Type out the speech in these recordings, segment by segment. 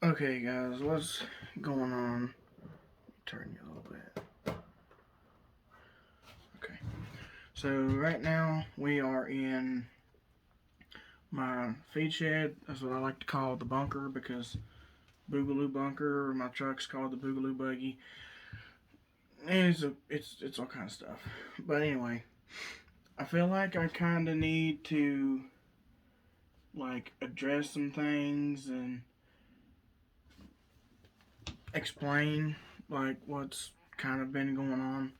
Okay, guys, what's going on? Turn you a little bit. Okay, so right now we are in my feed shed. That's what I like to call the bunker because Boogaloo Bunker, or my truck's called the Boogaloo Buggy. And it's all kind of stuff. But anyway, I feel like I kind of need to address some things and explain what's kind of been going on.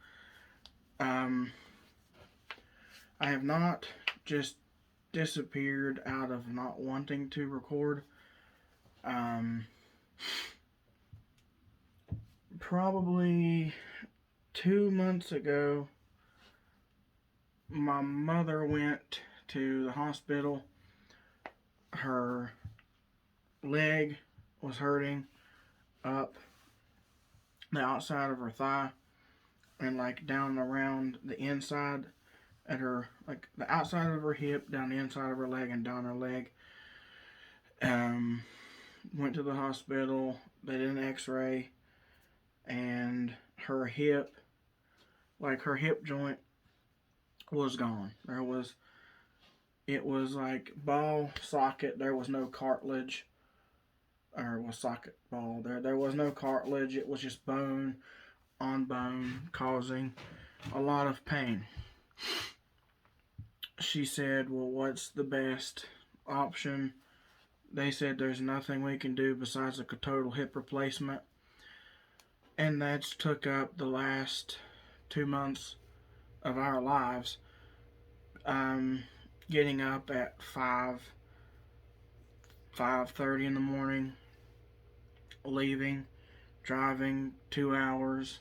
Um, I have not just disappeared out of not wanting to record. Um, Probably 2 months ago, my mother went to the hospital. Her leg was hurting up the outside of her thigh and down around the inside at her, the outside of her hip, down the inside of her leg, and down her leg. Um, Went to the hospital. They did an X-ray, and her hip, her hip joint, was gone. It was like ball socket. There was no cartilage, or was socket ball. There was no cartilage. It was just bone on bone, causing a lot of pain. She said, "Well, what's the best option?" They said there's nothing we can do besides a total hip replacement. And that's took up the last 2 months of our lives. Getting up at 5:30 in the morning, leaving, driving 2 hours,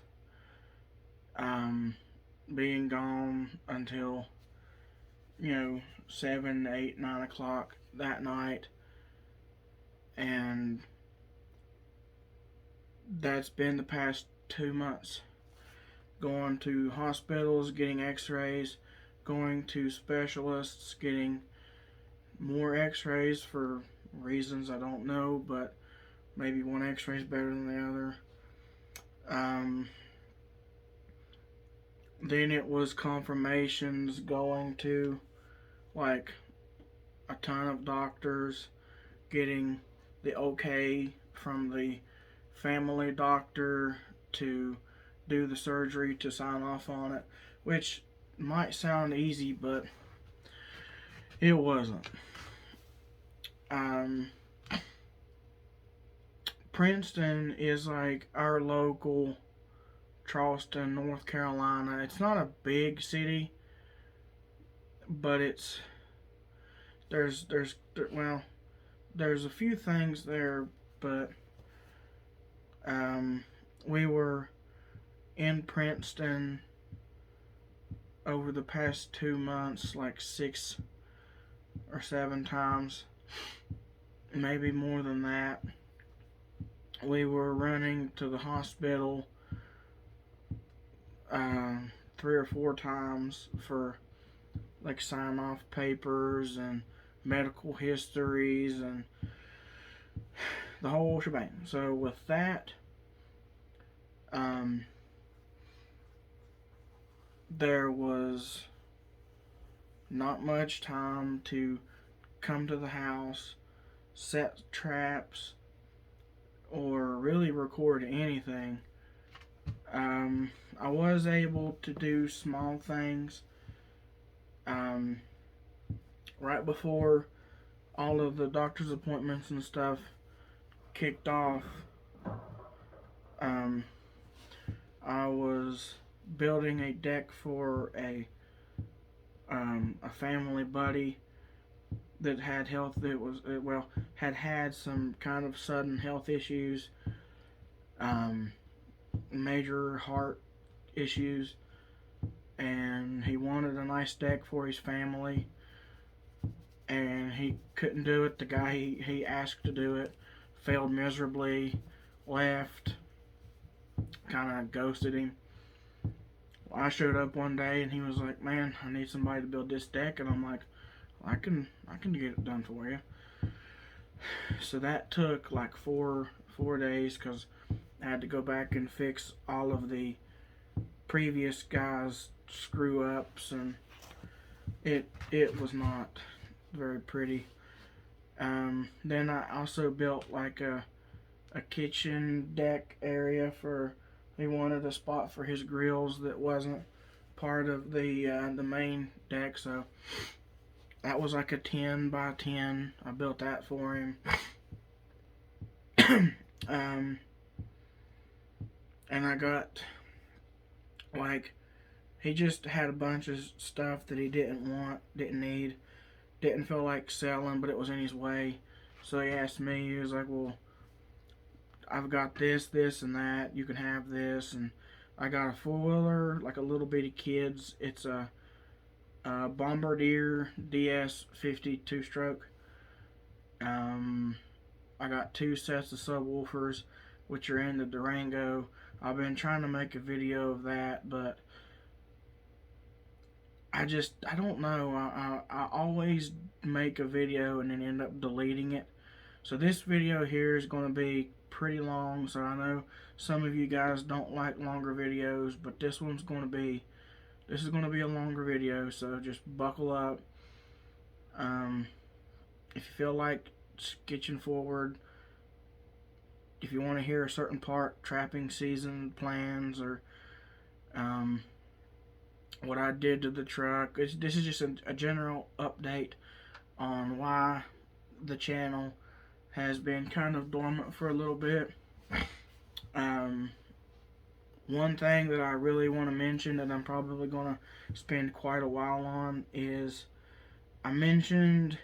being gone until 7, 8, 9 o'clock that night, and that's been the past 2 months. Going to hospitals, getting x-rays, going to specialists, getting more x-rays for reasons I don't know, but maybe one x-ray is better than the other. Then it was confirmations, going to a ton of doctors, getting the okay from the family doctor to do the surgery, to sign off on it, which might sound easy, but it wasn't. Princeton is our local Charleston, North Carolina. It's not a big city, but there's well, there's a few things there, but we were in Princeton over the past 2 months 6 or 7 times, maybe more than that. We were running to the hospital 3 or 4 times for sign off papers and medical histories and the whole shebang. So with that, there was not much time to come to the house, set traps, or really record anything. I was able to do small things. Right before all of the doctor's appointments and stuff kicked off, I was building a deck for a family buddy that had had some kind of sudden health issues, major heart issues, and he wanted a nice deck for his family, and he couldn't do it. The guy he asked to do it failed miserably, left, kind of ghosted him. I showed up one day and he was like, "Man, I need somebody to build this deck," and I'm like, I can get it done for you. So that took like four days because I had to go back and fix all of the previous guys' screw ups, and it was not very pretty. Then I also built like a kitchen deck area for, he wanted a spot for his grills that wasn't part of the main deck, so that was like a 10 by 10. I built that for him. um, and I got like, he just had a bunch of stuff that he didn't want, didn't need, didn't feel like selling, but it was in his way. So he asked me, he was like, well, I've got this, and that. You can have this. And I got a four-wheeler, like a little bitty kid's. It's a Bombardier DS50 two-stroke. I got 2 sets of subwoofers, which are in the Durango. I've been trying to make a video of that, but I don't know. I always make a video and then end up deleting it. So this video here is going to be pretty long. So I know some of you guys don't like longer videos, but this is going to be a longer video. So just buckle up. If you feel like sketching forward, if you want to hear a certain part, trapping season plans, or what I did to the truck. This is just a general update on why the channel has been kind of dormant for a little bit. One thing that I really want to mention that I'm probably going to spend quite a while on is, I mentioned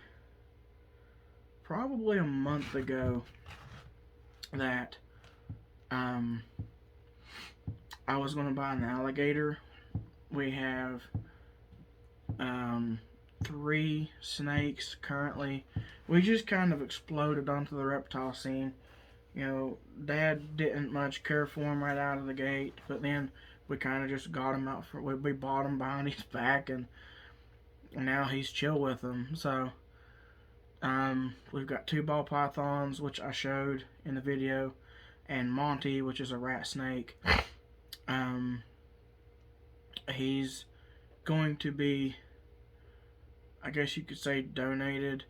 probably a month ago that I was going to buy an alligator. We have 3 snakes currently. We just kind of exploded onto the reptile scene. You know, Dad didn't much care for him right out of the gate, but then we kind of just got him out for, we bought him behind his back, and now he's chill with them. So we've got 2 ball pythons, which I showed in the video, and Monty, which is a rat snake. He's going to be, I guess you could say, donated.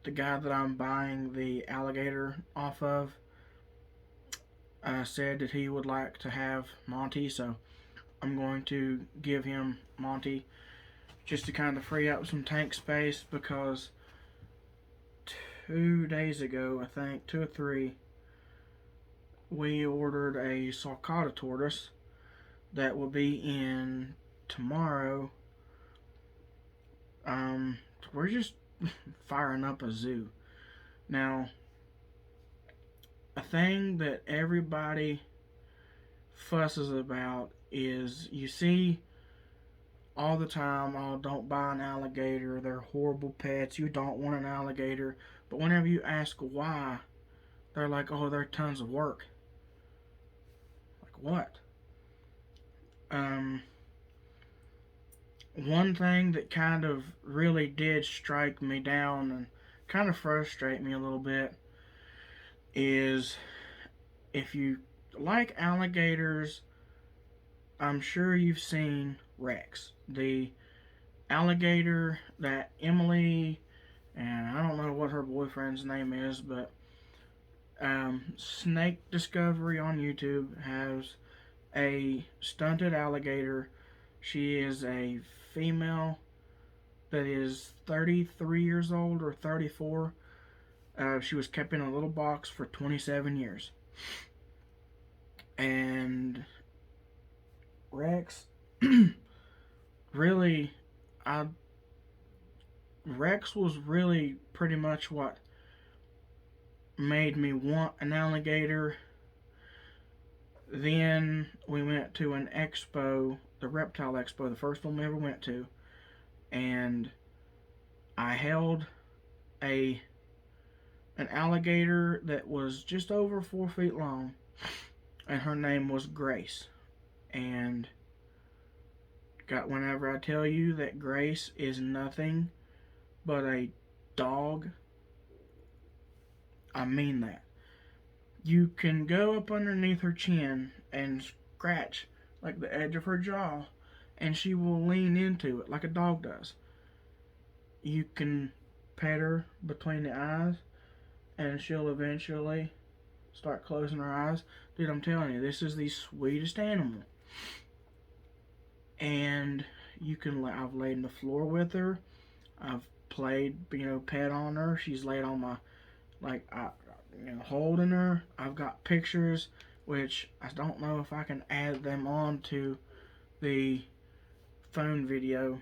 The guy that I'm buying the alligator off of said that he would like to have Monty, so I'm going to give him Monty just to kind of free up some tank space, because 2 days ago, I think, 2 or 3, we ordered a sulcata tortoise that will be in tomorrow. We're just firing up a zoo. Now, a thing that everybody fusses about is, you see all the time, oh, don't buy an alligator, they're horrible pets, you don't want an alligator. But whenever you ask why, they're like, oh, they're tons of work. Like what? One thing that kind of really did strike me down and kind of frustrate me a little bit is, if you like alligators, I'm sure you've seen Rex, the alligator that Emily, and I don't know what her boyfriend's name is, but Snake Discovery on YouTube has a stunted alligator. She is a female that is 33 years old or 34. She was kept in a little box for 27 years. And Rex, really, Rex was really pretty much what made me want an alligator. Then we went to an expo, the reptile expo, the first one we ever went to, and I held an alligator that was just over 4 feet long, and her name was Grace. And whenever I tell you that Grace is nothing but a dog, I mean that. You can go up underneath her chin and scratch like the edge of her jaw, and she will lean into it like a dog does. You can pet her between the eyes, and she'll eventually start closing her eyes. Dude, I'm telling you, this is the sweetest animal. And I've laid on the floor with her. I've played, pet on her. She's laid on my, holding her. I've got pictures, which I don't know if I can add them on to the phone video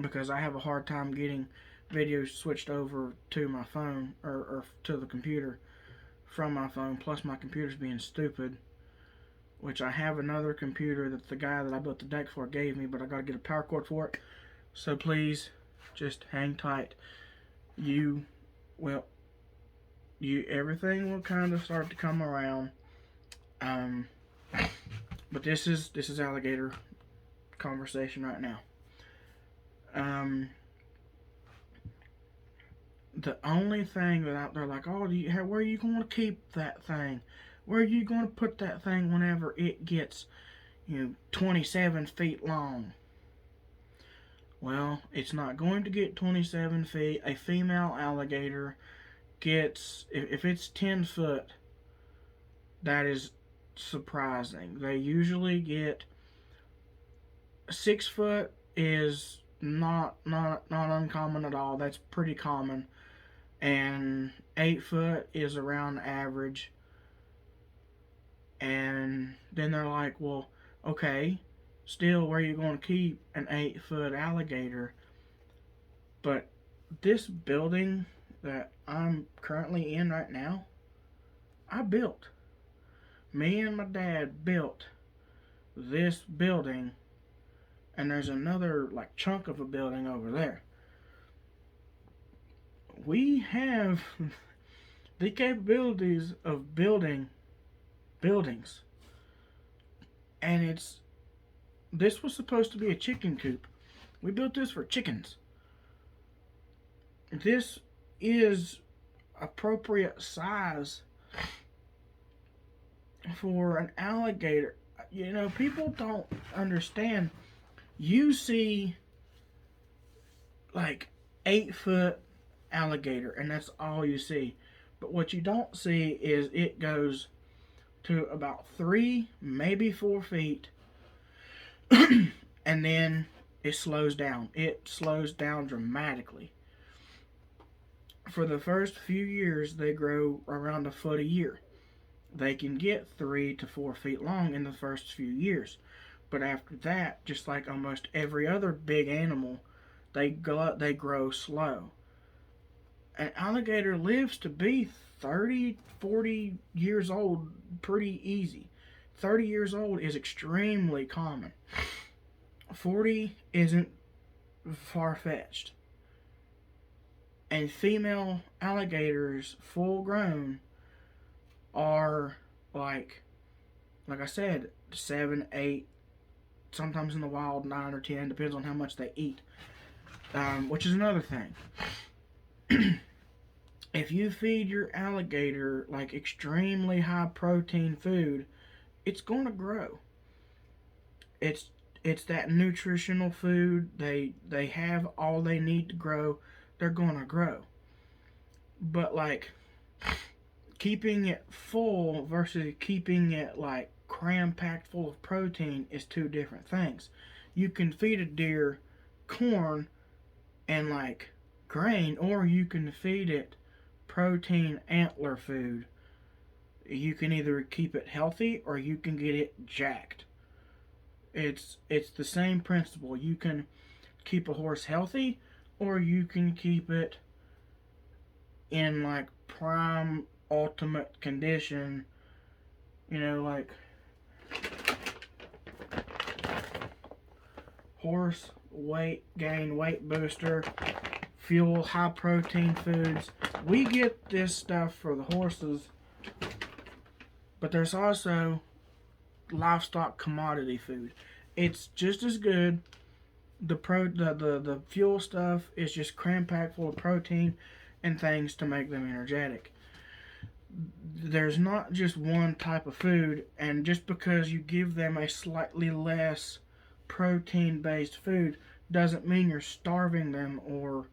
because I have a hard time getting videos switched over to my phone or to the computer from my phone, plus my computer's being stupid, which I have another computer that the guy that I built the deck for gave me, but I gotta get a power cord for it. So please, just hang tight. Everything will kind of start to come around. But this is alligator conversation right now. The only thing that they're like, oh, where are you going to keep that thing? Where are you going to put that thing whenever it gets, 27 feet long? Well, it's not going to get 27 feet. A female alligator gets, if it's 10 foot, that is surprising. They usually get 6 foot is not uncommon at all. That's pretty common. And 8 foot is around average. And then they're like, well, okay, still, where are you going to keep an 8 foot alligator? But this building that I'm currently in right now, I built. Me and my dad built this building, and there's another chunk of a building over there. We have the capabilities of building buildings, and this was supposed to be a chicken coop. We built this for chickens. This is appropriate size for an alligator. People don't understand. You see 8 foot alligator, and that's all you see. But what you don't see is it goes to about 3, maybe 4 feet, and then it slows down. It slows down dramatically. For the first few years, they grow around a foot a year. They can get 3 to 4 feet long in the first few years. But after that, just like almost every other big animal, they grow slow. An alligator lives to be 30, 40 years old pretty easy. 30 years old is extremely common. 40 isn't far-fetched. And female alligators, full grown, are like I said, 7, 8, sometimes in the wild 9 or 10, depends on how much they eat. Which is another thing. If you feed your alligator extremely high protein food, it's going to grow. It's that nutritional food. They have all they need to grow. They're going to grow. But keeping it full versus keeping it cram-packed full of protein is two different things. You can feed a deer corn and grain, or you can feed it protein antler food. You can either keep it healthy or you can get it jacked. It's the same principle. You can keep a horse healthy, or you can keep it in prime ultimate condition, horse weight gain, weight booster, fuel, high protein foods. We get this stuff for the horses, but there's also livestock commodity food. It's just as good. The fuel stuff is just cram packed full of protein. and things to make them energetic. There's not just one type of food, and just because you give them a slightly less protein based food doesn't mean you're starving them or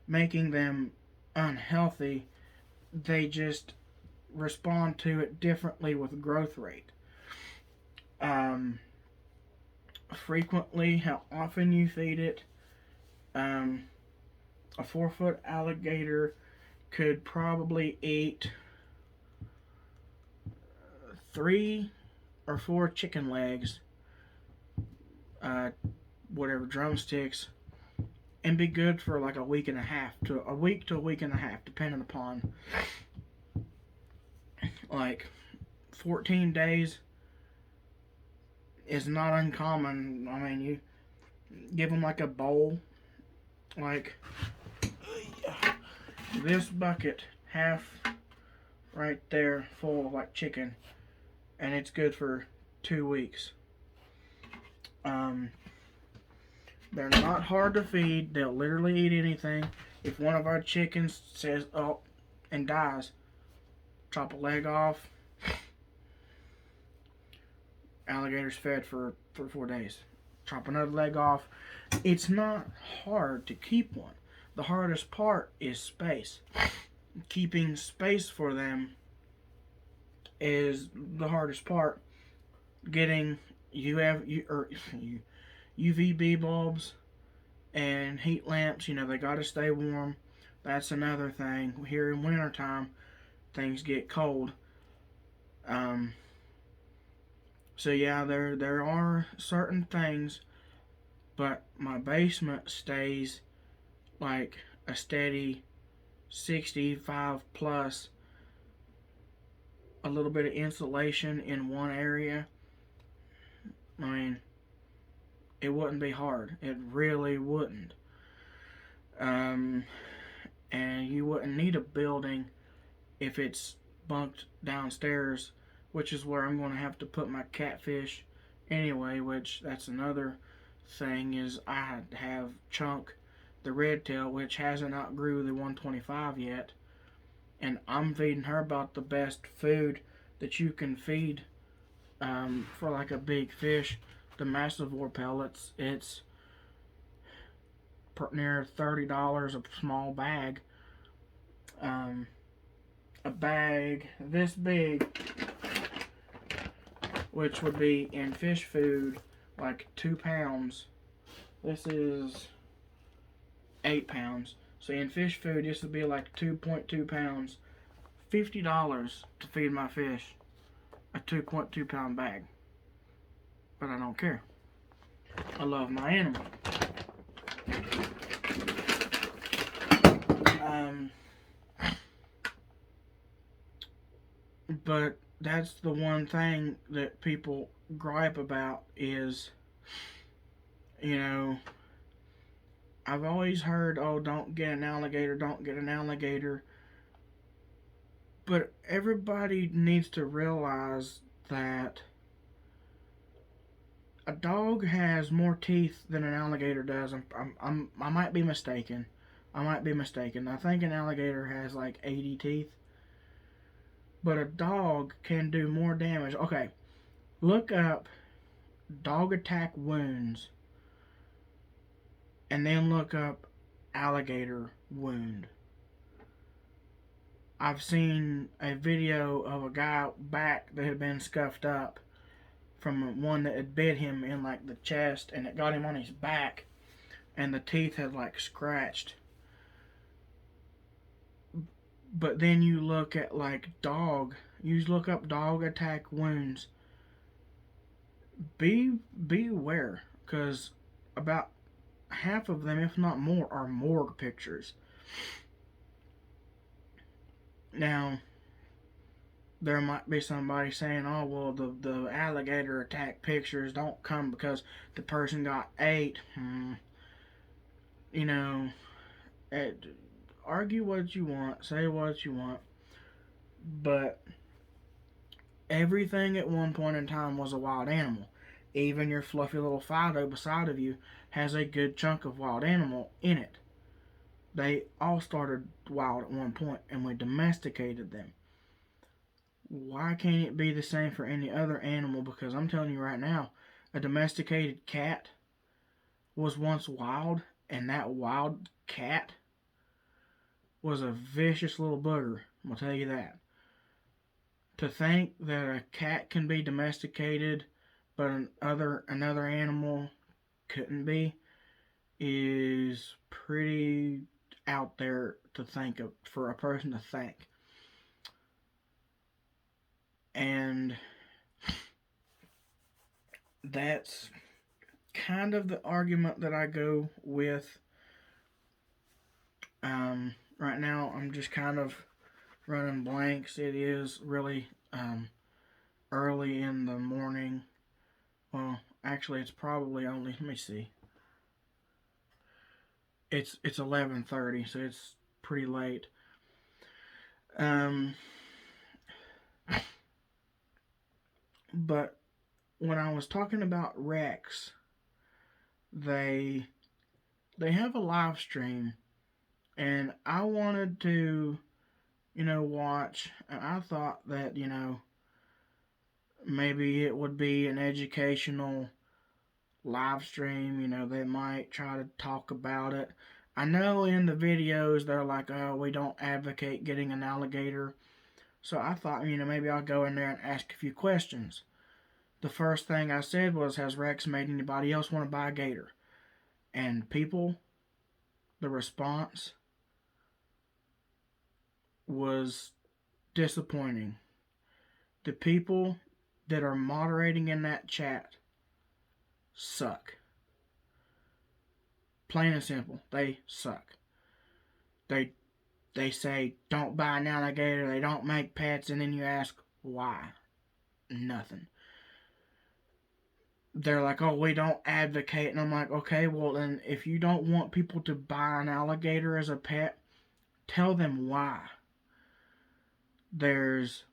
making them unhealthy. They just respond to it differently with growth rate. Um, Frequently, how often you feed it. Um, a 4-foot alligator could probably eat 3 or 4 chicken legs, uh, whatever, drumsticks, and be good for like a week and a half to a week and a half, depending upon, like, 14 days is not uncommon. I mean, you give them like a bowl, like this bucket, half right there, full of like chicken, and it's good for 2 weeks. Um, they're not hard to feed. They'll literally eat anything. If one of our chickens says "oh" and dies, chop a leg off. Alligator's fed for 3 or 4 days. Chop another leg off. It's not hard to keep one. The hardest part is space. Keeping space for them is the hardest part. Getting UVB bulbs and heat lamps, they gotta stay warm. That's another thing. Here in wintertime, things get cold. So yeah, there are certain things, but my basement stays like a steady 65 plus. A little bit of insulation in one area. I mean, it wouldn't be hard. It really wouldn't. And you wouldn't need a building if it's bunked downstairs, which is where I'm going to have to put my catfish anyway, which that's another thing is I have Chunk, the red tail, which hasn't outgrew the 125 yet, and I'm feeding her about the best food that you can feed for like a big fish. The massivore pellets, it's near $30 a small bag. A bag this big, which would be in fish food like 2 pounds. This is 8 pounds. So in fish food, this would be like 2.2 pounds. $50 to feed my fish a 2.2 pound bag. But I don't care. I love my animal. But that's the one thing that people gripe about is, I've always heard, oh, don't get an alligator, don't get an alligator. But everybody needs to realize that a dog has more teeth than an alligator does. I might be mistaken. I think an alligator has like 80 teeth. But a dog can do more damage. Okay, look up dog attack wounds and then look up alligator wound. I've seen a video of a guy back that had been scuffed up from one that had bit him in like the chest, and it got him on his back, and the teeth had like scratched. But then you look at like you look up dog attack wounds. Beware, because about half of them, if not more, are morgue pictures. Now, there might be somebody saying, oh, well, the alligator attack pictures don't come because the person got ate. Argue what you want, say what you want, but everything at one point in time was a wild animal. Even your fluffy little Fido beside of you has a good chunk of wild animal in it. They all started wild at one point, and we domesticated them. Why can't it be the same for any other animal? Because I'm telling you right now, a domesticated cat was once wild, and that wild cat was a vicious little booger. I'm gonna tell you that. To think that a cat can be domesticated, but another animal couldn't be, is pretty out there to think of for a person to think. And that's kind of the argument that I go with. Right now, I'm just kind of running blanks. It is really early in the morning. Well, actually, it's probably only. Let me see. It's 11:30, so it's pretty late. But when I was talking about Rex, they have a live stream, and I wanted to, watch, and I thought that, maybe it would be an educational live stream. They might try to talk about it. I know in the videos they're like, oh, we don't advocate getting an alligator. So I thought, maybe I'll go in there and ask a few questions. The first thing I said was, has Rex made anybody else want to buy a gator? And people, the response was disappointing. The people that are moderating in that chat suck. Plain and simple, they suck. They say, don't buy an alligator, they don't make pets, and then you ask, why? Nothing. They're like, oh, we don't advocate. And I'm like, okay, well, then if you don't want people to buy an alligator as a pet, tell them why. There's,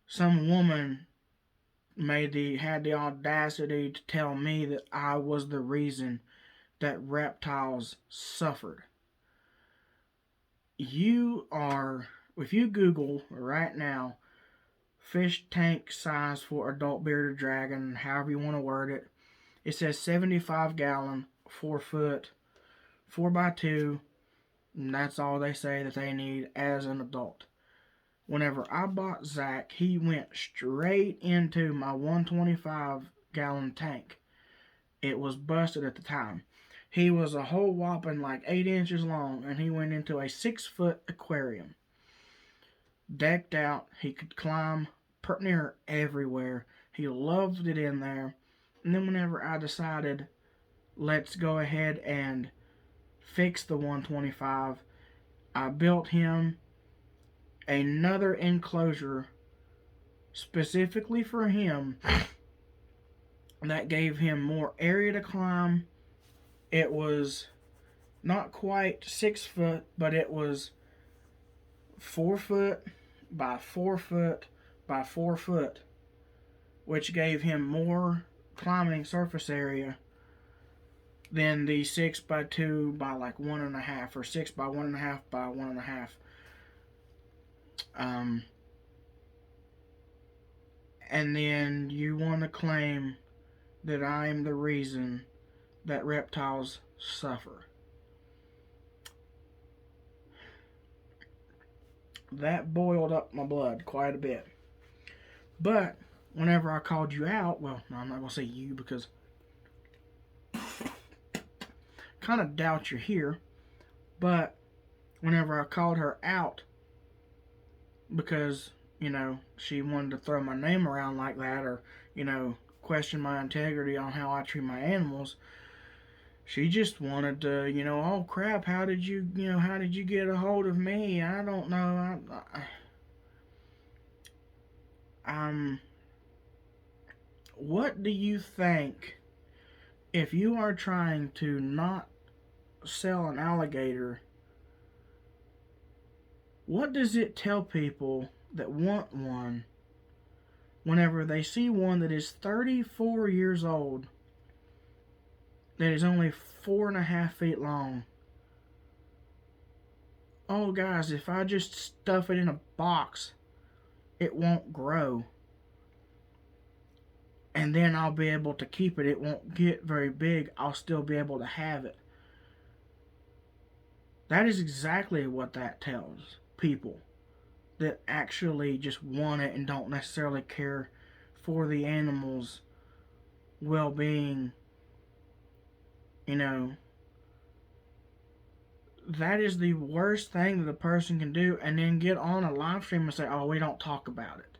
some woman had the audacity to tell me that I was the reason that reptiles suffered. If you Google right now, fish tank size for adult bearded dragon, however you want to word it, it says 75 gallon, 4 foot, 4x2, and that's all they say that they need as an adult. Whenever I bought Zach, he went straight into my 125 gallon tank. It was busted at the time. He was a whole whopping like 8 inches long, and he went into a 6-foot aquarium. Decked out, he could climb pretty near everywhere. He loved it in there. And then whenever I decided, let's go ahead and fix the 125, I built him another enclosure specifically for him that gave him more area to climb. It was not quite 6 foot, but it was 4 foot by 4 foot by 4 foot, which gave him more climbing surface area than the 6x2 by like 1.5 or 6 by 1.5 by 1.5. And then you want to claim that I am the reason that reptiles suffer. That boiled up my blood quite a bit. But whenever I called you out, well, no, I'm not going to say you because kind of doubt you're here. But whenever I called her out because, she wanted to throw my name around like that, or, question my integrity on how I treat my animals, she just wanted to, oh crap, how did you get a hold of me? I don't know. What do you think, if you are trying to not sell an alligator, what does it tell people that want one whenever they see one that is 34 years old that is only 4.5 feet long. Oh, guys, if I just stuff it in a box, it won't grow. And then I'll be able to keep it. It won't get very big. I'll still be able to have it. That is exactly what that tells people that actually just want it and don't necessarily care for the animal's well-being. You know, that is the worst thing that a person can do, and then get on a live stream and say, oh, we don't talk about it.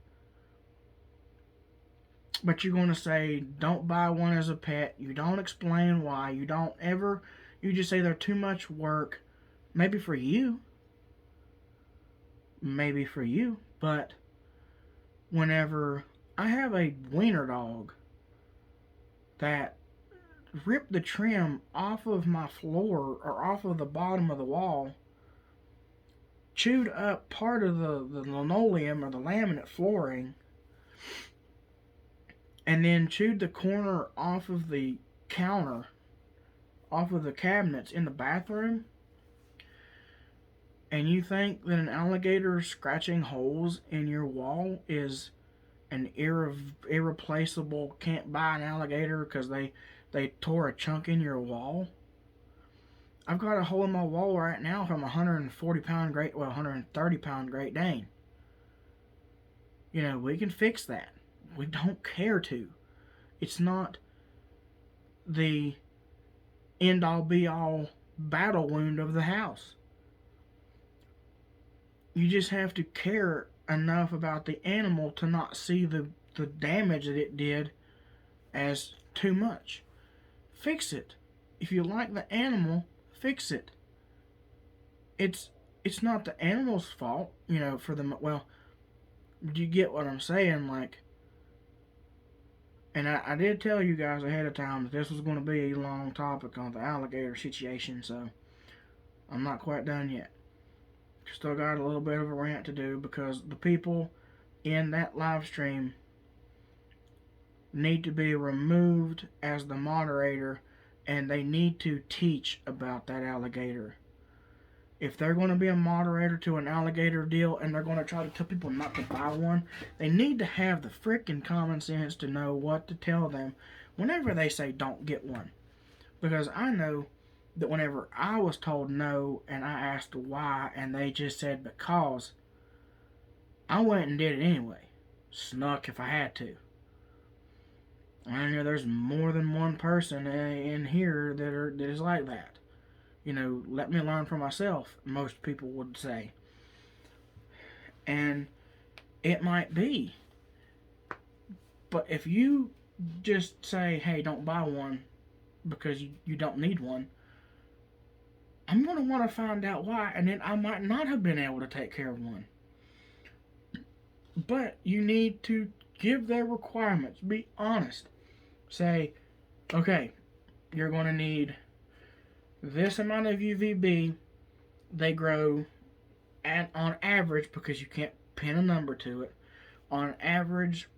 But you're going to say, don't buy one as a pet. You don't explain why. You don't ever, you just say they're too much work. Maybe for you. Maybe for you. But whenever I have a wiener dog that ripped the trim off of my floor or off of the bottom of the wall, chewed up part of the linoleum or the laminate flooring, and then chewed the corner off of the counter, off of the cabinets in the bathroom. And you think that an alligator scratching holes in your wall is an irreplaceable, can't buy an alligator because they tore a chunk in your wall? I've got a hole in my wall right now from a 140-pound Great, well, 130-pound Great Dane. You know, we can fix that. We don't care to. It's not the end-all, be-all battle wound of the house. You just have to care enough about the animal to not see the damage that it did as too much. Fix it. If you like the animal, fix it. It's not the animal's fault, you know, for the, well, do you get what I'm saying? Like, and I did tell you guys ahead of time that this was going to be a long topic on the alligator situation, so I'm not quite done yet. Still got a little bit of a rant to do, because the people in that live stream need to be removed as the moderator, and they need to teach about that alligator. If they're going to be a moderator to an alligator deal and they're going to try to tell people not to buy one, they need to have the freaking common sense to know what to tell them whenever they say don't get one. Because I know that whenever I was told no and I asked why and they just said because, I went and did it anyway. Snuck if I had to. I know there's more than one person in here that is like that. You know, let me learn for myself, most people would say. And it might be. But if you just say, hey, don't buy one because you don't need one, I'm going to want to find out why, and then I might not have been able to take care of one. But you need to give their requirements. Be honest. Say, okay, you're going to need this amount of UVB. They grow on average, because you can't pin a number to it, on average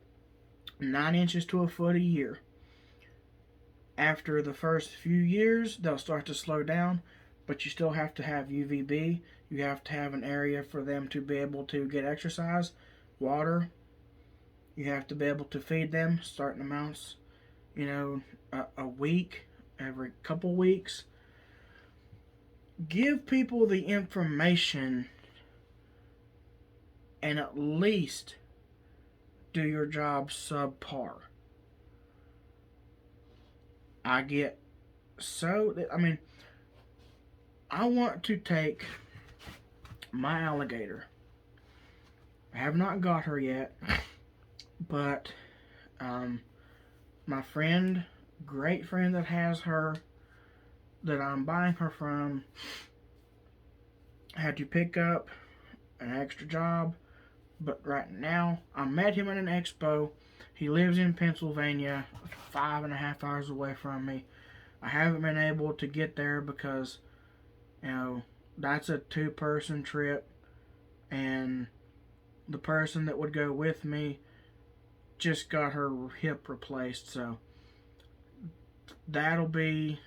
9 inches to a foot a year. After the first few years, they'll start to slow down, but you still have to have UVB. You have to have an area for them to be able to get exercise, water. You have to be able to feed them certain amounts, you know, a week, every couple weeks. Give people the information and at least do your job subpar. I want to take my alligator. I have not got her yet, but my friend, great friend that has her, that I'm buying her from, had to pick up an extra job. But right now, I met him at an expo. He lives in Pennsylvania, 5.5 hours away from me. I haven't been able to get there because, you know, that's a 2-person trip, and the person that would go with me just got her hip replaced, so that'll be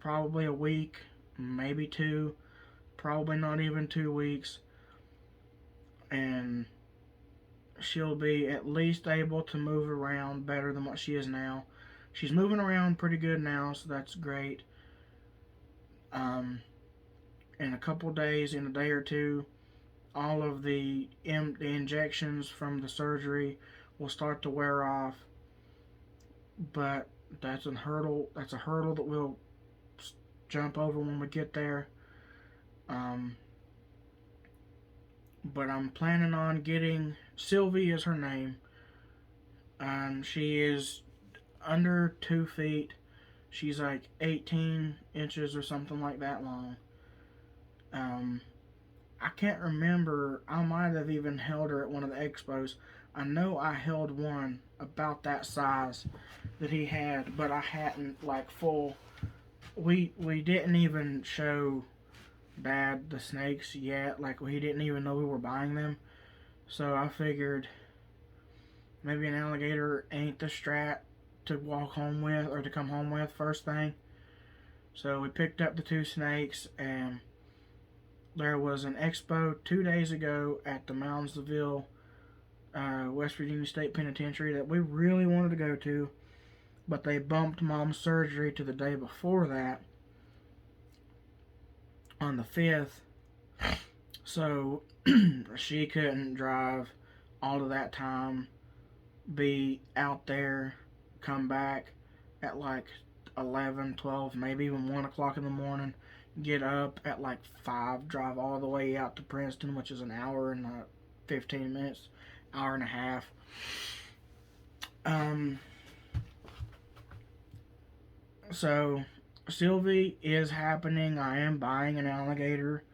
Probably a week, maybe two, probably not even 2 weeks, and she'll be at least able to move around better than what she is now. She's moving around pretty good now, so that's great. Um, in a couple days, in a day or two, all of the injections from the surgery will start to wear off. But that's a hurdle. That's a hurdle that we'll jump over when we get there. Um, but I'm planning on getting Sylvie is her name. She is under 2 feet. She's like 18 inches or something like that long. Um, I can't remember. I might have even held her at one of the expos. I know I held one about that size that he had, but I hadn't like full. We didn't even show Dad the snakes yet. Like he didn't even know we were buying them. So I figured maybe an alligator ain't the strat to walk home with or to come home with first thing. So we picked up the two snakes, and there was an expo 2 days ago at the Moundsville, West Virginia State Penitentiary that we really wanted to go to, but they bumped Mom's surgery to the day before that, on the 5th, so she couldn't drive all of that time, be out there, come back at like 11, 12, maybe even 1 o'clock in the morning, get up at like 5, drive all the way out to Princeton, which is an hour and 15 minutes, hour and a half. So Sylvie is happening. I am buying an alligator.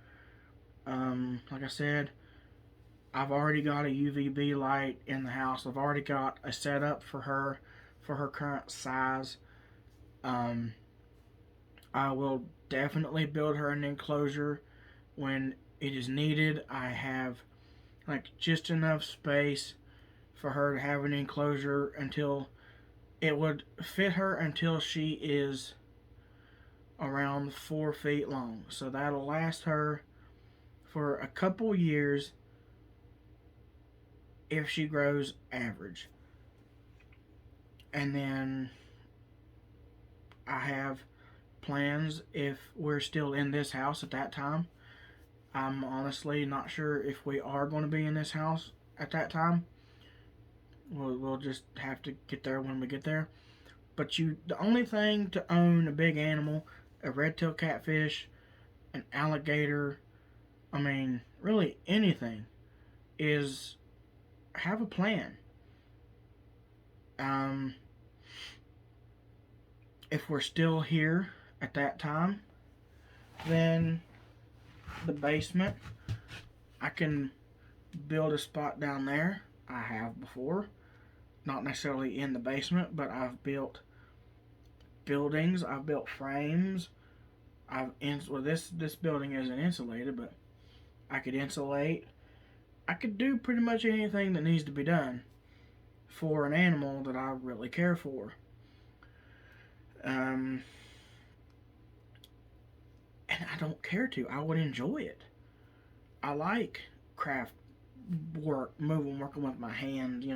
Like I said, I've already got a UVB light in the house. I've already got a setup for her current size. I will definitely build her an enclosure when it is needed. I have like just enough space for her to have an enclosure until it would fit her until she is around 4 feet long. So that'll last her for a couple years if she grows average. And then I have plans if we're still in this house at that time. I'm honestly not sure if we are going to be in this house at that time. We'll just have to get there when we get there. But the only thing to own a big animal, a red-tailed catfish, an alligator, I mean, really anything, is have a plan. If we're still here at that time, then the basement, I can build a spot down there. I have before, not necessarily in the basement, but I've built buildings. I've built frames. This building isn't insulated, but I could insulate. I could do pretty much anything that needs to be done for an animal that I really care for. And I don't care to. I would enjoy it. I like craft work, working with my hands,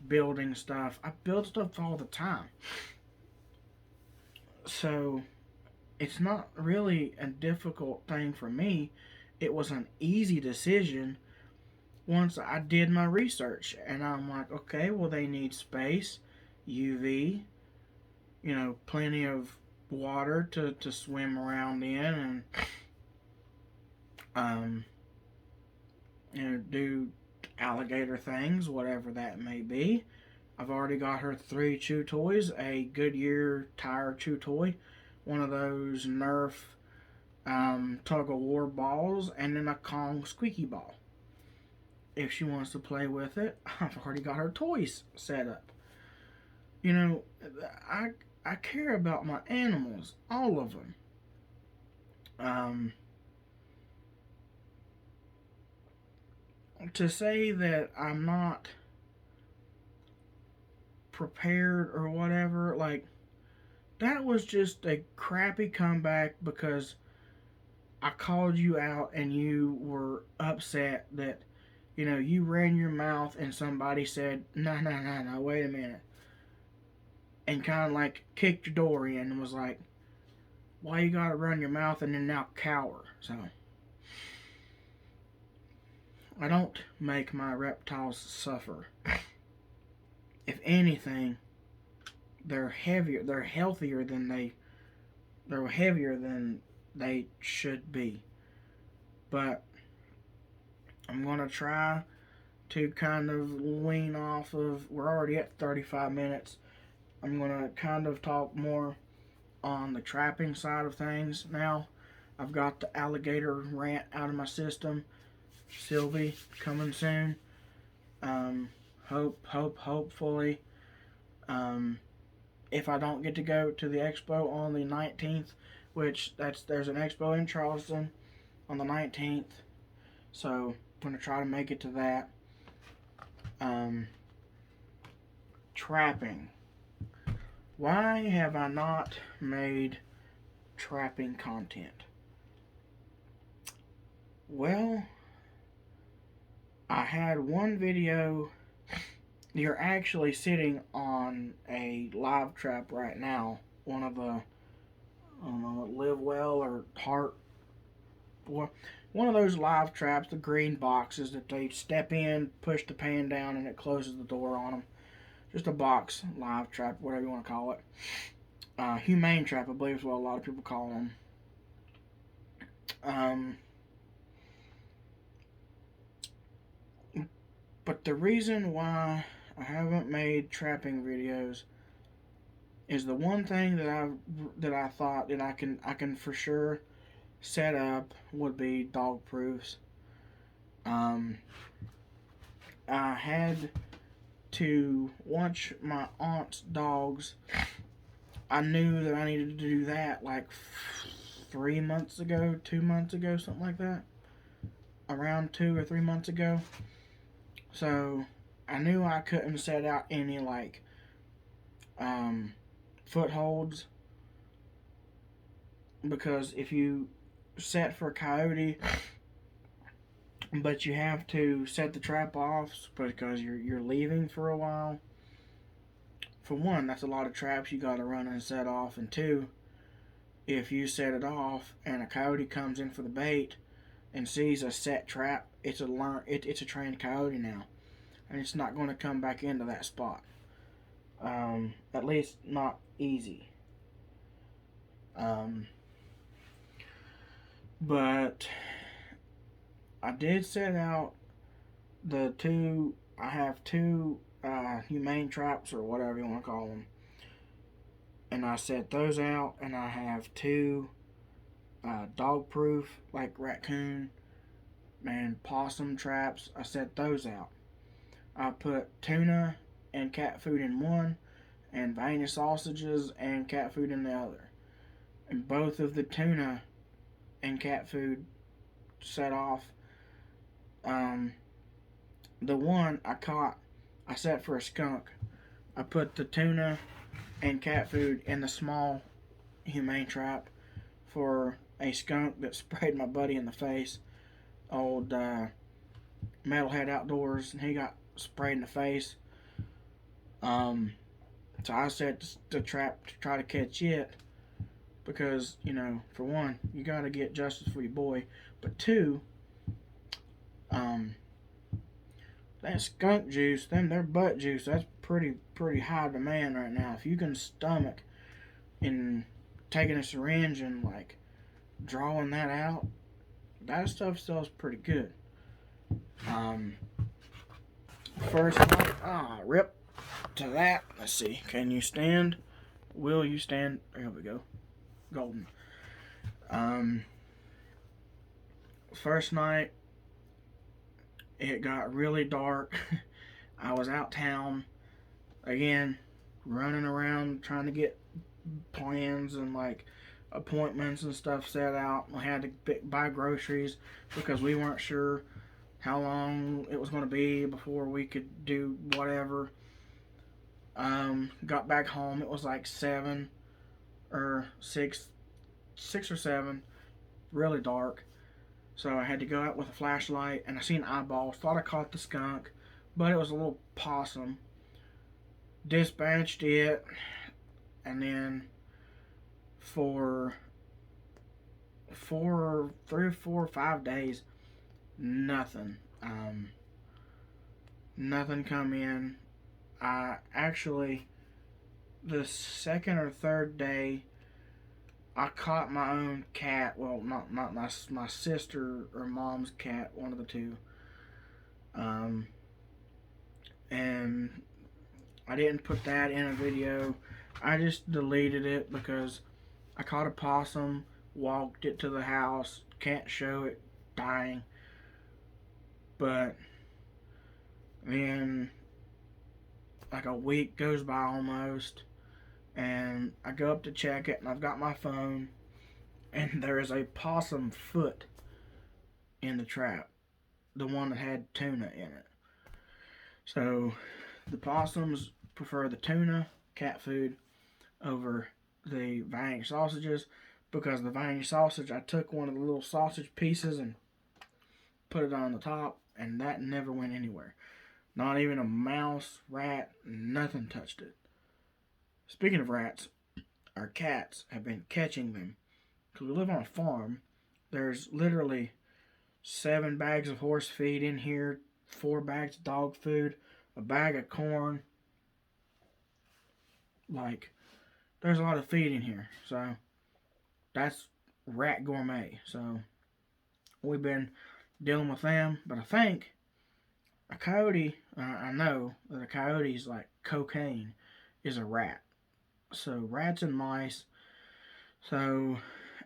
building stuff. I build stuff all the time. So it's not really a difficult thing for me. It was an easy decision once I did my research. And I'm like, okay, well, they need space, UV, plenty of water to swim around in, and do alligator things, whatever that may be. I've already got her 3 chew toys: a Goodyear tire chew toy, one of those Nerf tug of war balls, and then a Kong squeaky ball. If she wants to play with it, I've already got her toys set up. I care about my animals, all of them. To say that I'm not prepared or whatever, like, that was just a crappy comeback because I called you out and you were upset that, you ran your mouth and somebody said, no, no, no, no, wait a minute. And kind of like kicked your door in and was like, why you gotta run your mouth and then now cower? So, I don't make my reptiles suffer. If anything, they're heavier, they're heavier than they should be. But I'm going to try to kind of wean off of, we're already at 35 minutes. I'm going to kind of talk more on the trapping side of things now. I've got the alligator rant out of my system. Sylvie coming soon. Hopefully. If I don't get to go to the expo on the 19th, which there's an expo in Charleston on the 19th, so I'm going to try to make it to that. Trapping. Why have I not made trapping content? Well, I had one video. You're actually sitting on a live trap right now. One of the, I don't know, Live Well or Heart. One of those live traps, the green boxes that they step in, push the pan down, and it closes the door on them. Just a box live trap, whatever you want to call it. Humane trap, I believe is what a lot of people call them. But the reason why I haven't made trapping videos is the one thing that I thought that I can for sure set up would be dog proofs. I had to watch my aunt's dogs. I knew that I needed to do that like 3 months ago, 2 months ago, something like that. Around 2 or 3 months ago. So I knew I couldn't set out any like footholds, because if you set for a coyote but you have to set the trap off because you're leaving for a while, for one, that's a lot of traps you got to run and set off, and two, if you set it off and a coyote comes in for the bait and sees a set trap, it's a trained coyote now, and it's not going to come back into that spot. At least not easy. But I did set out I have two humane traps, or whatever you want to call them, and I set those out, and I have two dog proof, like raccoon and possum traps. I set those out. I put tuna and cat food in one, and Vienna sausages and cat food in the other. And both of the tuna and cat food set off. The one I caught, I set for a skunk. I put the tuna and cat food in the small humane trap for a skunk that sprayed my buddy in the face. Old Metalhead Outdoors, and he got sprayed in the face. So I set the trap to try to catch it, because, for one, you got to get justice for your boy, but two, that skunk juice, their butt juice, that's pretty high demand right now. If you can stomach in taking a syringe and like drawing that out, that stuff sells pretty good. First night, rip to that. Let's see. Can you stand? Will you stand? There we go. Golden. First night, it got really dark. I was out town again, running around trying to get plans and like appointments and stuff set out. I had to buy groceries because we weren't sure how long it was going to be before we could do whatever. Got back home, it was like 7. or six or seven, really dark. So I had to go out with a flashlight, and I seen eyeballs. Thought I caught the skunk, but it was a little possum. Dispatched it, and then for 3 or 4 or 5 days, nothing. Nothing come in. I actually, the second or third day, I caught my own cat. Well, not my sister or mom's cat, one of the two. Um, and I didn't put that in a video. I just deleted it because I caught a possum, walked it to the house, can't show it dying. But then, like a week goes by almost, and I go up to check it, and I've got my phone, and there is a possum foot in the trap, the one that had tuna in it. So the possums prefer the tuna cat food over the Viennese sausages, because the Viennese sausage, I took one of the little sausage pieces and put it on the top, and that never went anywhere. Not even a mouse, rat, nothing touched it. Speaking of rats, our cats have been catching them. Because we live on a farm, there's literally 7 bags of horse feed in here, 4 bags of dog food, a bag of corn. Like, there's a lot of feed in here. So, that's rat gourmet. So, we've been dealing with them. But I think a coyote, I know that a coyote's like cocaine, is a rat. So, rats and mice. So,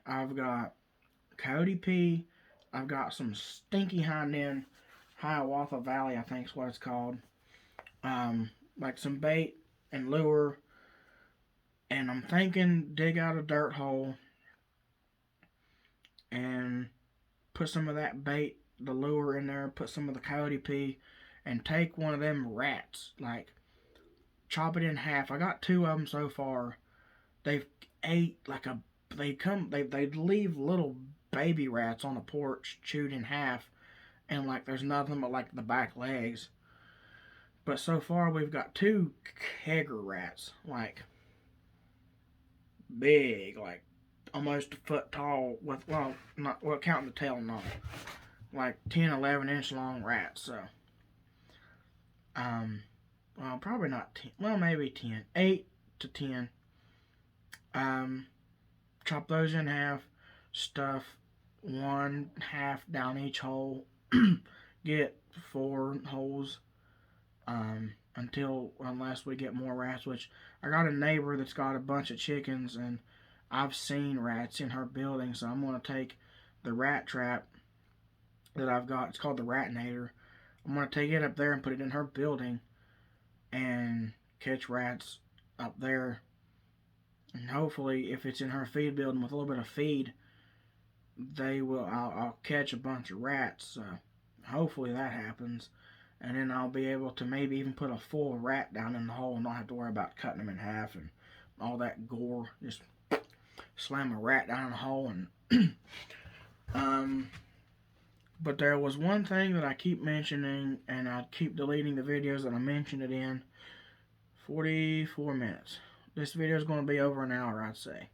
I've got coyote pee. I've got some stinky hind end, Hiawatha Valley, I think is what it's called. Like some bait and lure. And I'm thinking dig out a dirt hole and put some of that bait, the lure in there, put some of the coyote pee, and take one of them rats, like chop it in half. I got 2 of them so far. They've ate like a, they leave little baby rats on the porch chewed in half, and like there's nothing but like the back legs. But so far we've got 2 kegger rats, like big, like almost a foot tall, with, well, not, well, counting the tail, not, like 10, 11 inch long rats. So well, probably not 10, well, maybe 10, 8 to 10. Chop those in half, stuff 1/2 down each hole, get 4 holes, unless we get more rats, which I got a neighbor that's got a bunch of chickens, and I've seen rats in her building, so I'm going to take the rat trap that I've got, it's called the Ratinator, I'm going to take it up there and put it in her building and catch rats up there. And hopefully, if it's in her feed building with a little bit of feed, I'll catch a bunch of rats. So hopefully that happens. And then I'll be able to maybe even put a full rat down in the hole and not have to worry about cutting them in half and all that gore. Just slam a rat down in the hole. And but there was one thing that I keep mentioning, and I keep deleting the videos that I mentioned it in. 44 minutes. This video is going to be over an hour, I'd say.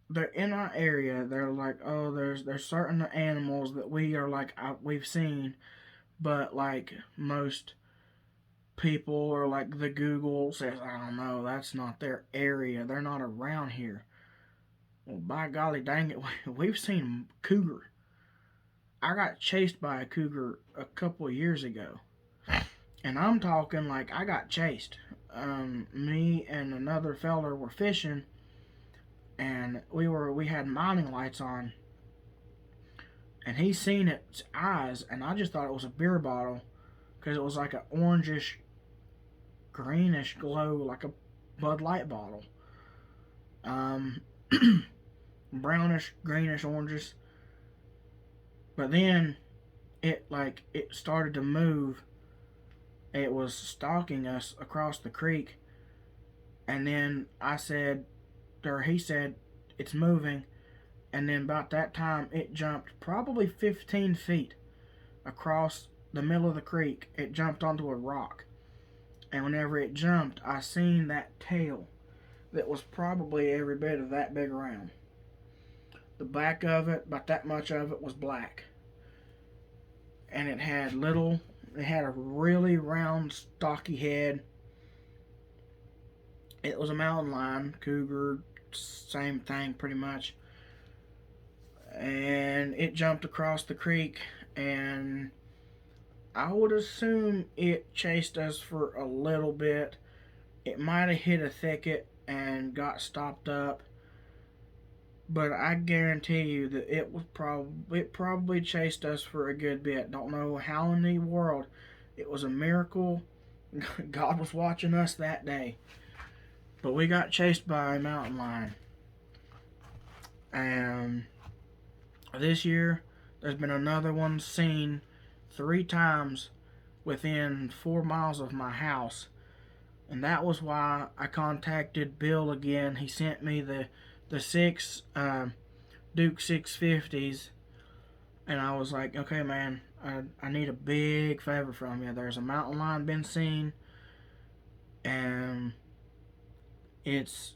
They're in our area. They're like, oh, there's certain animals that we are like, we've seen, but like most people, or like the Google says, I don't know, that's not their area. They're not around here. Well, by golly dang it, we've seen cougar. I got chased by a cougar a couple of years ago. And I'm talking like I got chased. Me and another feller were fishing, and we had mining lights on, and he seen its eyes, and I just thought it was a beer bottle, because it was like an orangish, greenish glow, like a Bud Light bottle. brownish, greenish, oranges. But then it started to move. It was stalking us across the creek, and then he said, it's moving. And then about that time, it jumped probably 15 feet across the middle of the creek. It jumped onto a rock. And whenever it jumped, I seen that tail that was probably every bit of that big around. The back of it, about that much of it, was black. And it had a really round, stocky head. It was a mountain lion, cougar, same thing pretty much. And it jumped across the creek, and I would assume it chased us for a little bit. It might have hit a thicket and got stopped up, but I guarantee you that it probably chased us for a good bit. Don't know how in the world. It was a miracle. God was watching us that day. But we got chased by a mountain lion. And this year, there's been another one seen 3 times within 4 miles of my house. And that was why I contacted Bill again. He sent me the 6 Duke 650s. And I was like, okay, man, I need a big favor from you. There's a mountain lion been seen. And it's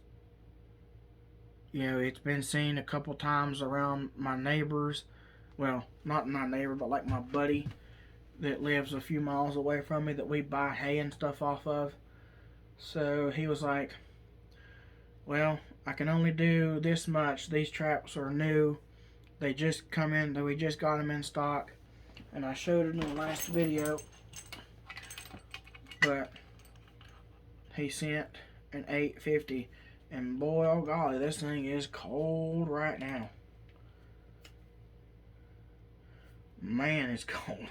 been seen a couple times around my neighbors. Well, not my neighbor, but like my buddy that lives a few miles away from me that we buy hay and stuff off of. So he was like, well, I can only do this much. These traps are new. They just come in, we just got them in stock. And I showed it in the last video. But he sent an 850. And boy, oh golly, this thing is cold right now. Man, it's cold.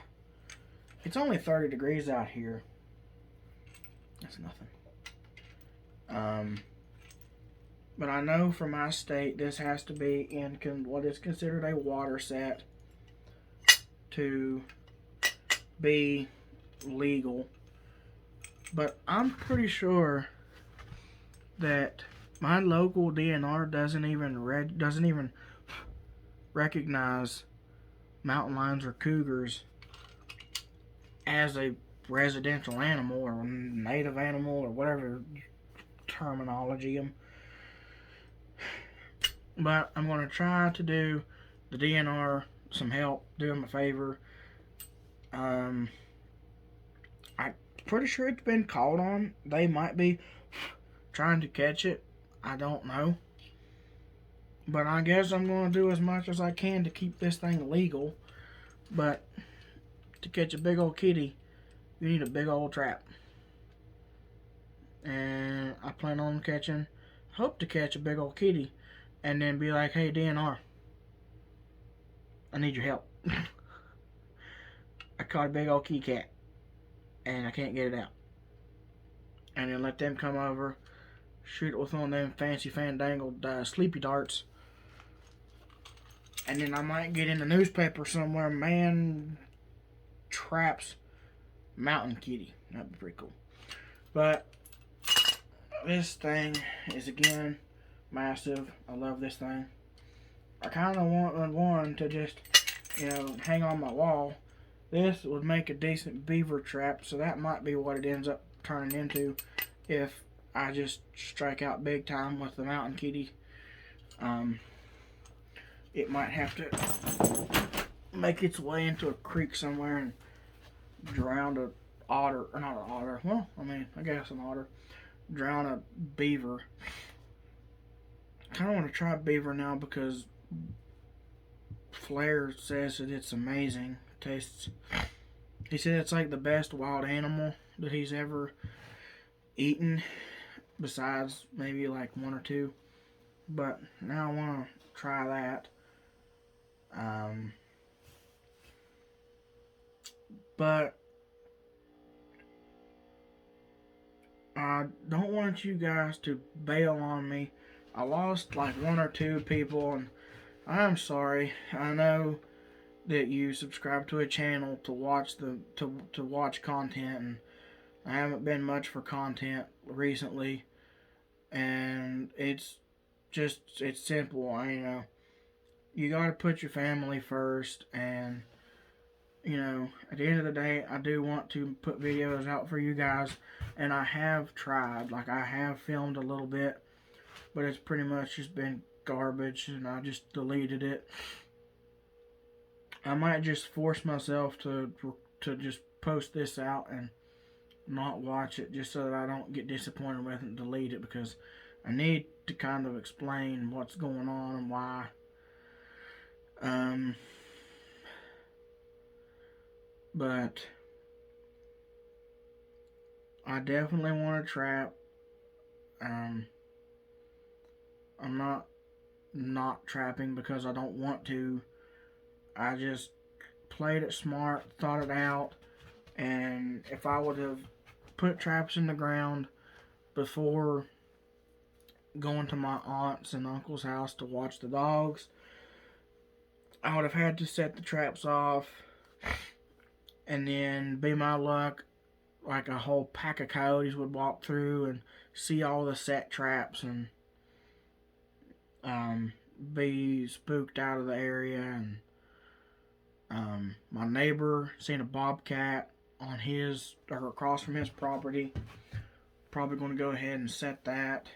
It's only 30 degrees out here. That's nothing. But I know for my state, this has to be in what is considered a water set to be legal. But I'm pretty sure that my local DNR doesn't even recognize mountain lions or cougars as a residential animal or native animal or whatever terminology. But I'm going to try to do the DNR some help, do them a favor. I'm pretty sure it's been called on. They might be trying to catch it. I don't know. But I guess I'm going to do as much as I can to keep this thing legal. But to catch a big old kitty, you need a big old trap. And I plan on hope to catch a big old kitty. And then be like, hey, DNR, I need your help. I caught a big old kitty cat. And I can't get it out. And then let them come over, shoot it with one of them fancy fandangled sleepy darts. And then I might get in the newspaper somewhere, man traps mountain kitty. That'd be pretty cool. But this thing is, again, massive. I love this thing. I kind of want one to just, hang on my wall. This would make a decent beaver trap, so that might be what it ends up turning into if I just strike out big time with the mountain kitty. It might have to make its way into a creek somewhere and drown an otter, or not an otter, well, I guess an otter, drown a beaver. I kind of want to try beaver now because Flair says that it's amazing. Tastes. He said it's like the best wild animal that he's ever eaten, besides maybe like 1 or 2. But now I want to try that. But I don't want you guys to bail on me I lost like one or two people, and I'm sorry. I know that you subscribe to a channel to watch to watch content, and I haven't been much for content recently, and it's simple. You got to put your family first, and at the end of the day, I do want to put videos out for you guys, and I have tried. Like, I have filmed a little bit, but it's pretty much just been garbage, and I just deleted it. I might just force myself to just post this out and not watch it, just so that I don't get disappointed with it and delete it, because I need to kind of explain what's going on and why. But I definitely want to trap. I'm not trapping because I don't want to. I just played it smart, thought it out, and if I would have put traps in the ground before going to my aunt's and uncle's house to watch the dogs, I would have had to set the traps off, and then be my luck, like a whole pack of coyotes would walk through and see all the set traps and be spooked out of the area. And my neighbor seen a bobcat on his or across from his property. Probably going to go ahead and set that.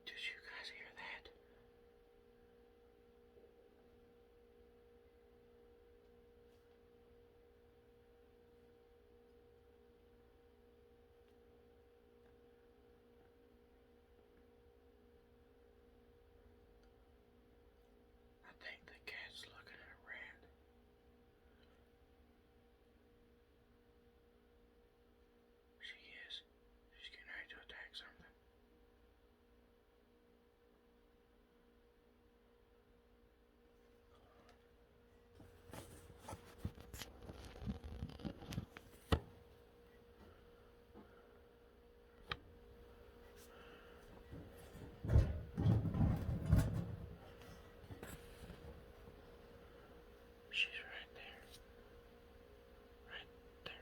Did you guys hear that? I think the cat's looking at a rat. She is. She's getting ready to attack something. She's right there. Right there.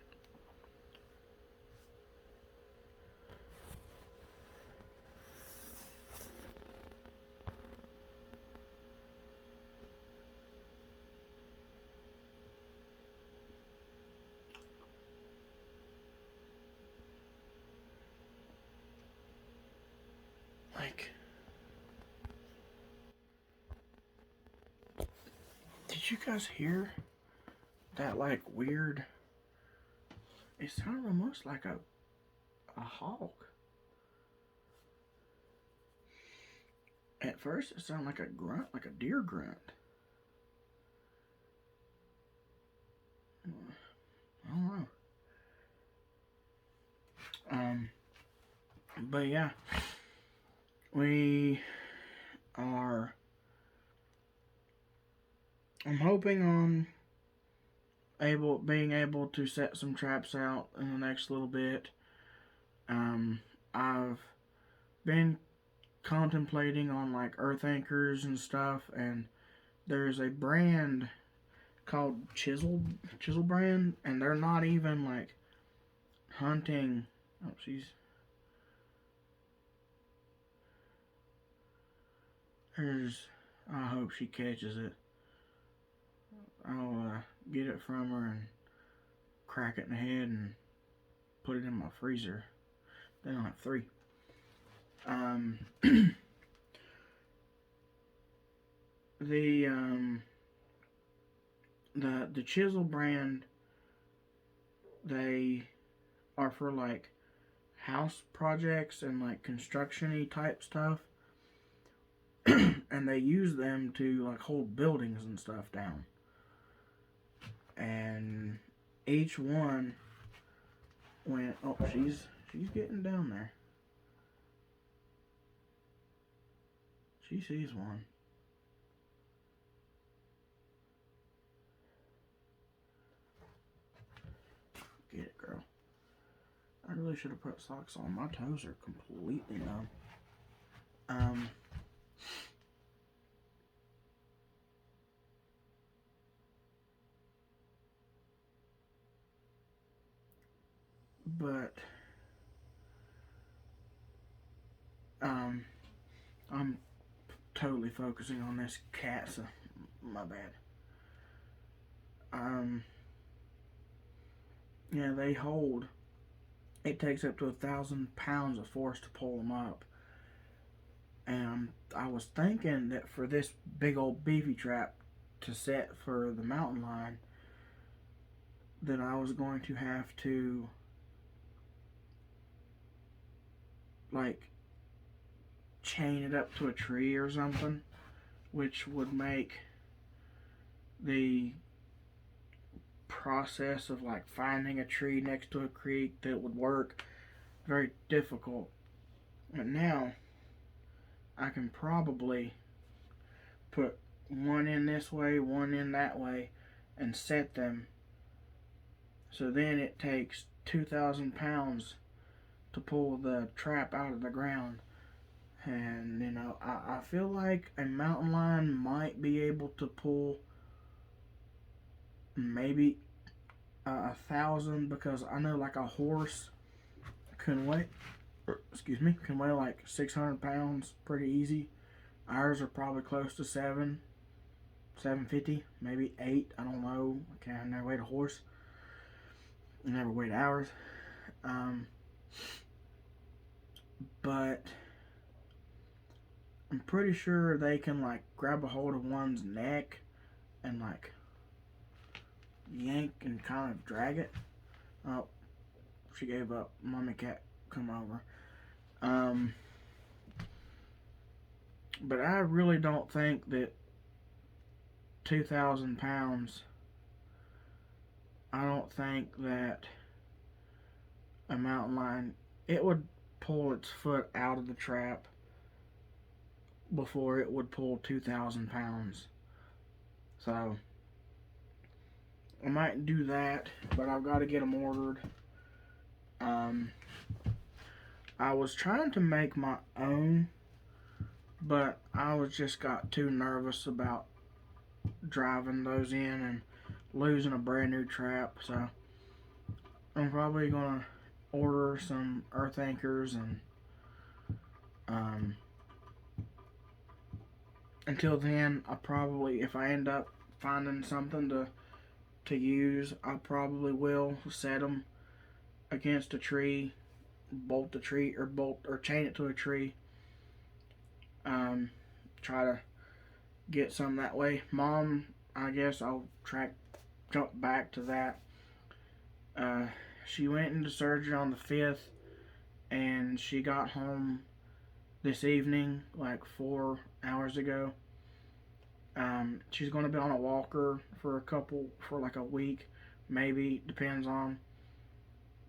Like, did you guys hear that, like, weird? It sounded almost like a hawk. At first, it sounded like a grunt, like a deer grunt. I don't know. But yeah, we are. I'm hoping on being able to set some traps out in the next little bit. I've been contemplating on like earth anchors and stuff, and there's a brand called Chisel brand, and they're not even like hunting. Oh, I hope she catches it. I'll get it from her and crack it in the head and put it in my freezer. Then I'll have 3. The Chisel brand, they are for like house projects and like construction-y type stuff. And they use them to like hold buildings and stuff down. And each one went, oh, she's getting down there. She sees one. Get it, girl. I really should have put socks on. My toes are completely numb. But I'm totally focusing on this cat, so my bad. Yeah, they hold. It takes up to 1,000 pounds of force to pull them up. And I was thinking that for this big old beefy trap to set for the mountain lion, that I was going to have to like chain it up to a tree or something, which would make the process of like finding a tree next to a creek that would work very difficult. But now I can probably put one in this way, one in that way, and set them. So then it takes 2,000 pounds to pull the trap out of the ground. And, you know, I feel like a mountain lion might be able to pull maybe 1,000, because I know like a horse can weigh, can weigh like 600 pounds pretty easy. Ours are probably close to 750, maybe 8. I don't know. I never weighed a horse. I never weighed ours. But I'm pretty sure they can like grab a hold of one's neck and like yank and kind of drag it. Oh, she gave up. Mommy cat come over. But I really don't think that 2,000 pounds, I don't think that a mountain lion, it would pull its foot out of the trap before it would pull 2,000 pounds. So I might do that, but I've got to get them ordered. I was trying to make my own, but I was just got too nervous about driving those in and losing a brand new trap. So I'm probably gonna order some earth anchors, and until then, I probably, if I end up finding something to use, I probably will set them against a tree, bolt the tree, or chain it to a tree. Try to get some that way. Mom, I guess I'll jump back to that. She went into surgery on the 5th, and she got home this evening, like 4 hours ago. She's going to be on a walker for like a week, maybe. Depends on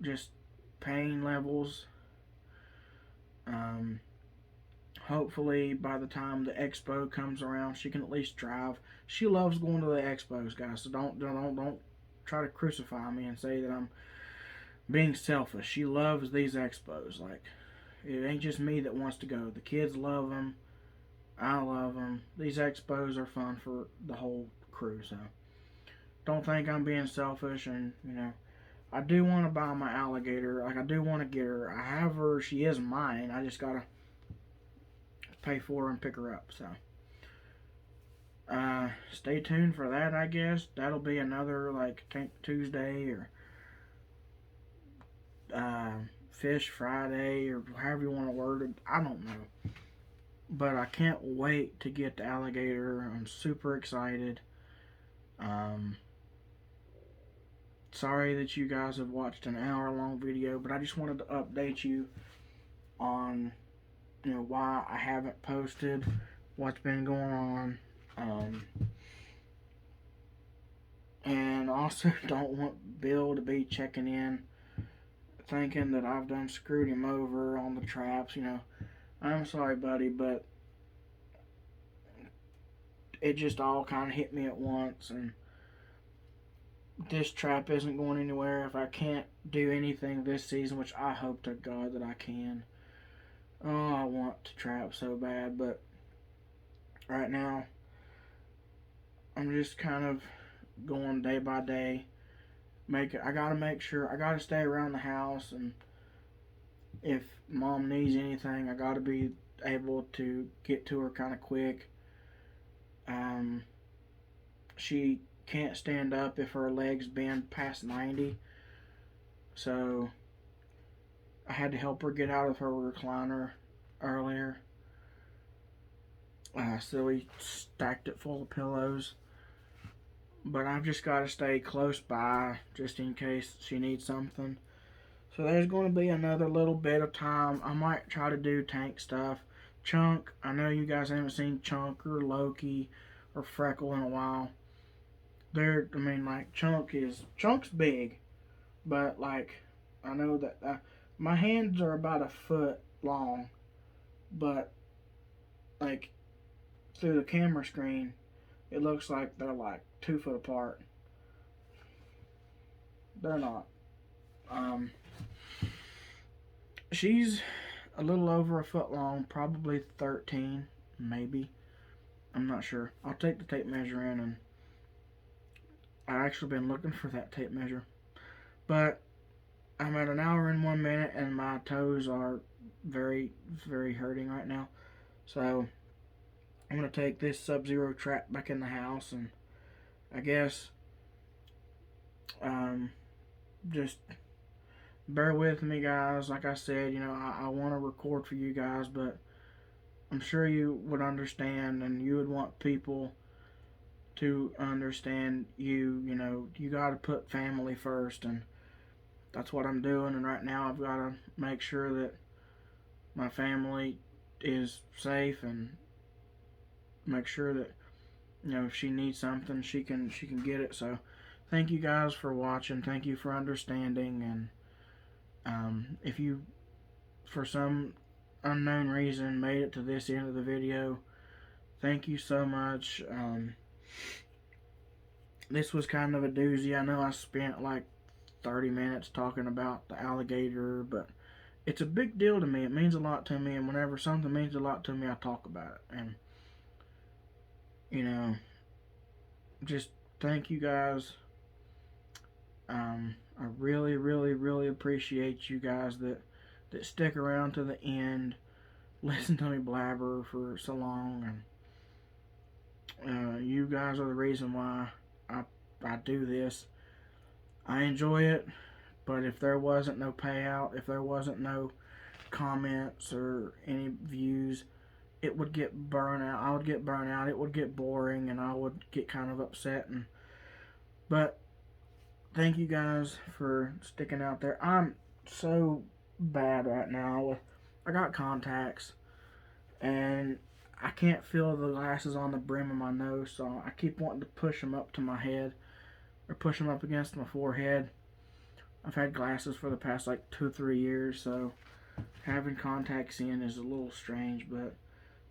just pain levels. Hopefully by the time the expo comes around, she can at least drive. She loves going to the expos, guys. So don't try to crucify me and say that I'm being selfish. She loves these expos. Like, it ain't just me that wants to go. The kids love them. I love them. These expos are fun for the whole crew. So don't think I'm being selfish. And you know, I do want to buy my alligator. Like, I do want to get her. I have her. She is mine. I just gotta pay for her and pick her up. So stay tuned for that. I guess that'll be another like Tank Tuesday or Fish Friday, or however you want to word it. I don't know, but I can't wait to get the alligator. I'm super excited. Sorry that you guys have watched an hour-long video, but I just wanted to update you on, you know, why I haven't posted, what's been going on, and also don't want Bill to be checking in thinking that I've done screwed him over on the traps. You know, I'm sorry, buddy, but it just all kind of hit me at once, and this trap isn't going anywhere. If I can't do anything this season, which I hope to God that I can. Oh, I want to trap so bad, but right now I'm just kind of going day by day. I gotta make sure, I gotta stay around the house, and if mom needs anything, I gotta be able to get to her kind of quick. She can't stand up if her legs bend past 90, so I had to help her get out of her recliner earlier. So we stacked it full of pillows. But I've just got to stay close by just in case she needs something. So there's going to be another little bit of time. I might try to do tank stuff. Chunk, I know you guys haven't seen Chunk or Loki or Freckle in a while. Chunk's big, but like, I know that my hands are about a foot long, but like through the camera screen, it looks like they're like 2 foot apart. They're not. She's a little over a foot long, probably 13, maybe. I'm not sure. I'll take the tape measure in, and I've actually been looking for that tape measure. But I'm at an hour and 1 minute, and my toes are very, very hurting right now. So I'm going to take this Sub-Zero trap back in the house, and I guess just bear with me, guys. Like I said, I want to record for you guys, but I'm sure you would understand, and you would want people to understand you. You got to put family first, and that's what I'm doing. And right now I've got to make sure that my family is safe, and make sure that if she needs something, she can get it. So thank you guys for watching. Thank you for understanding. And if you, for some unknown reason, made it to this end of the video, thank you so much. This was kind of a doozy. I know I spent like 30 minutes talking about the alligator, but it's a big deal to me. It means a lot to me, and whenever something means a lot to me, I talk about it. And just thank you guys. I really, really, really appreciate you guys that stick around to the end, listen to me blabber for so long, and you guys are the reason why I do this. I enjoy it, but if there wasn't no payout, if there wasn't no comments or any views, it would get burnt out. I would get burnt out. It would get boring, and I would get kind of upset. But thank you guys for sticking out there. I'm so bad right now. I got contacts, and I can't feel the glasses on the brim of my nose, so I keep wanting to push them up to my head or push them up against my forehead. I've had glasses for the past like 2-3 years, so having contacts in is a little strange. But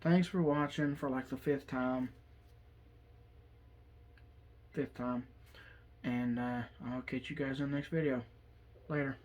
thanks for watching for like the fifth time. And I'll catch you guys in the next video. Later.